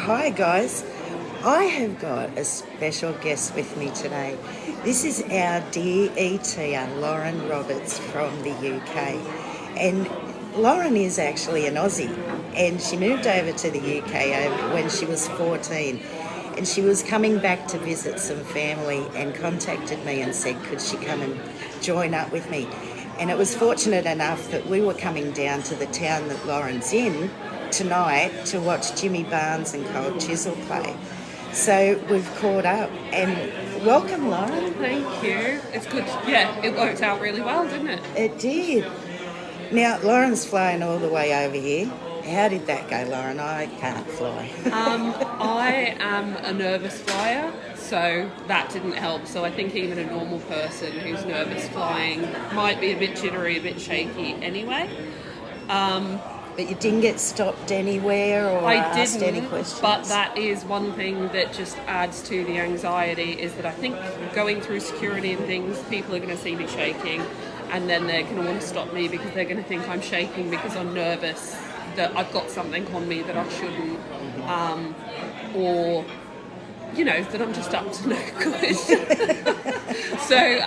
Hi guys, I have got a special guest with me today. This is our dear ETer, Lauren Roberts from the UK. And Lauren is actually an Aussie and she moved over to the UK when she was 14. And she was coming back to visit some family and contacted me and said, could she come and join up with me? And it was fortunate enough that we were coming down to the town that Lauren's in tonight to watch Jimmy Barnes and Cold Chisel play. So we've caught up and welcome, Lauren. Thank you. It's good. Yeah, it worked out really well, didn't it? It did. Now, Lauren's flying all the way over here. How did that go, Lauren? I can't fly. I am a nervous flyer, so that didn't help. So I think even a normal person who's nervous flying might be a bit jittery, a bit shaky anyway. But you didn't get stopped anywhere or asked any questions? But that is one thing that just adds to the anxiety, is that I think going through security and things, people are going to see me shaking, and then they're going to want to stop me because they're going to think I'm shaking because I'm nervous that I've got something on me that I shouldn't, or, you know, that I'm just up to no good. So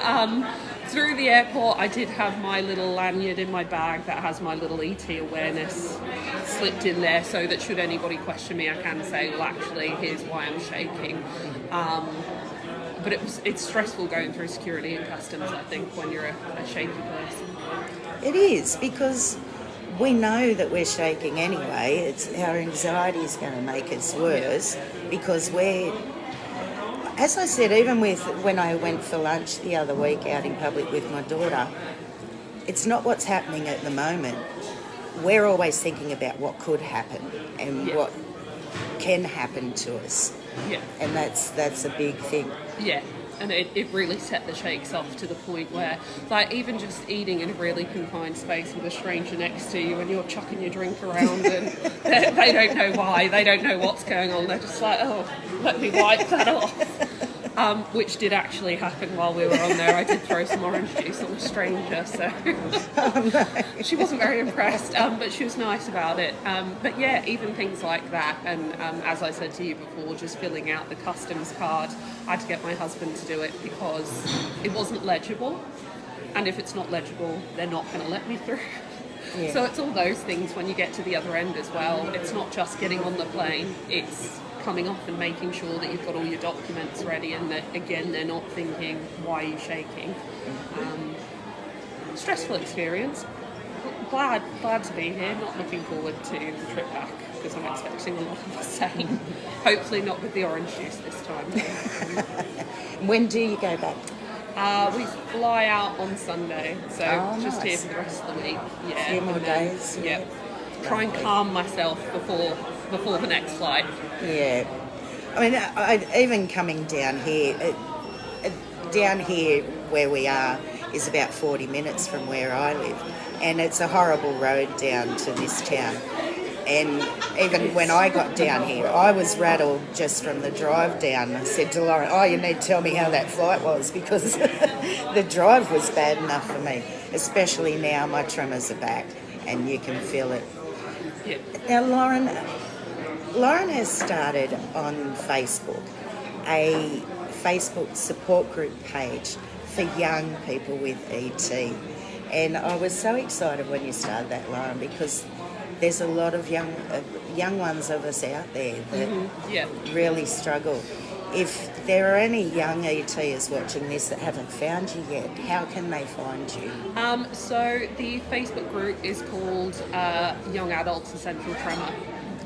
through the airport, I did have my little lanyard in my bag that has my little ET awareness slipped in there, so that should anybody question me, I can say, well, actually, here's why I'm shaking. But it's stressful going through security and customs, I think, when you're a shaky person. It is, because we know that we're shaking anyway. It's our anxiety is going to make us worse because as I said, even when I went for lunch the other week out in public with my daughter, it's not what's happening at the moment. We're always thinking about what could happen and what can happen to us. Yeah. And that's a big thing. Yeah. And it really set the shakes off to the point where, like, even just eating in a really confined space with a stranger next to you and you're chucking your drink around and they don't know why, they don't know what's going on, they're just like, oh, let me wipe that off. Which did actually happen while we were on there. I did throw some orange juice on a stranger, so she wasn't very impressed, but she was nice about it. But yeah, even things like that, and as I said to you before, just filling out the customs card, I had to get my husband to do it because it wasn't legible, and if it's not legible, they're not going to let me through. Yeah. So it's all those things when you get to the other end as well. It's not just getting on the plane, it's coming off and making sure that you've got all your documents ready, and that, again, they're not thinking, why are you shaking? Stressful experience. Glad to be here. Not looking forward to the trip back because I'm expecting a lot of the same. Hopefully not with the orange juice this time. When do you go back? We fly out on Sunday, so just nice. here for the rest of the week. Yeah, a few more days. Yeah. Try and calm myself before the next flight. Yeah. I mean, even coming down here where we are is about 40 minutes from where I live, and it's a horrible road down to this town. And even when I got down here, I was rattled just from the drive down. I said to Lauren, you need to tell me how that flight was, because the drive was bad enough for me, especially now my tremors are back and you can feel it. Yeah. Now, Lauren has started on Facebook a Facebook support group page for young people with ET. And I was so excited when you started that, Lauren, because there's a lot of young ones of us out there that really struggle. If there are any young ETers watching this that haven't found you yet, how can they find you? So the Facebook group is called Young Adults Essential Tremor,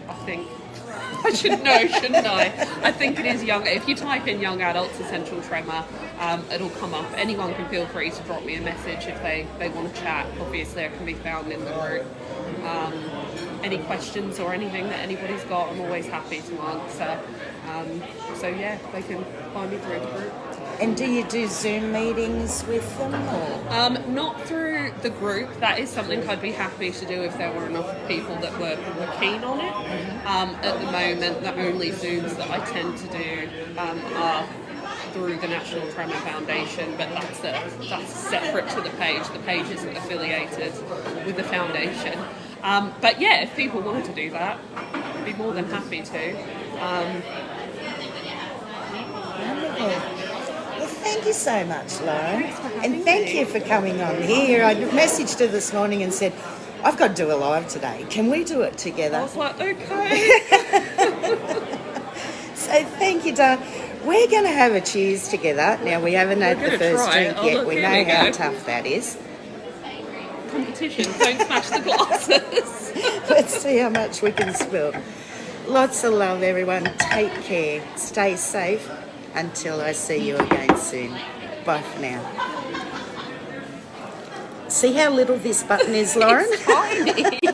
I think. I should know, shouldn't I? I think it is young. If you type in Young Adults Essential Tremor, it'll come up. Anyone can feel free to drop me a message if they want to chat. Obviously, I can be found in the group. Any questions or anything that anybody's got, I'm always happy to answer. So yeah, they can find me through the group. And do you do Zoom meetings with them? Or? Not through the group. That is something I'd be happy to do if there were enough people that were keen on it. At the moment, the only Zooms that I tend to do are through the National Tremor Foundation, but that's separate to the page. The page isn't affiliated with the foundation. But yeah, if people wanted to do that, I'd be more than happy to. Wonderful. Well, thank you so much, Lauren. Thanks for having And thank me. you for coming on here. I messaged her this morning and said, I've got to do a live today. Can we do it I together? was like, okay. So thank you, Don. We're going to have a cheers together. Now, we haven't had the gonna first try it. drink Oh, yet. look, We here know we how go. tough that is. Competition, don't smash the glasses. Let's see how much we can spill. Lots of love, everyone. Take care. Stay safe. Until I see you again soon. Bye for now. See how little this button is, Lauren? It's tiny.